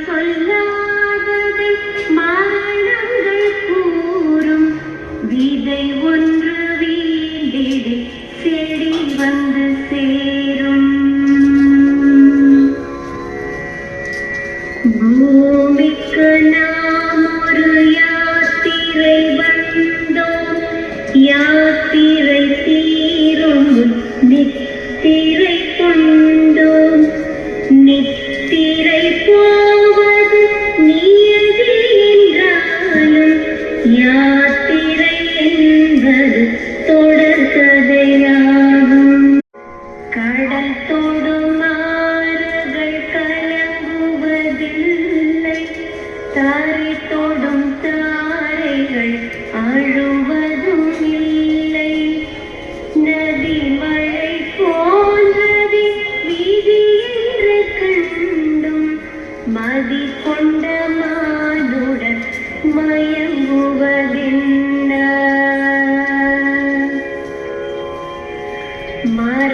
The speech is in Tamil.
சொல்லாததை மரணங்கள் கூறும் விதை ஒன்று வீண்டிடு செடி வந்து சேரும். பூமிக்கு நாம் ஒரு யாத்திரை வந்தோம், யாத்திரை தீரும் நித்திரை கொண்டோம். நித்திரை போவது நியதி என்றாலும் யாத்திரை என்பது தொடர்கதையாகும். கடல் தொடும் ஆறுகள் கலங்குவதில்லை, தாரை தொடும் தாரைகள் அழுவதும் இல்லை. நதி மழை போன்றது விதி என்று கண்டும் மதி கொண்ட மானுடன் மயங்குவதென்ன? மர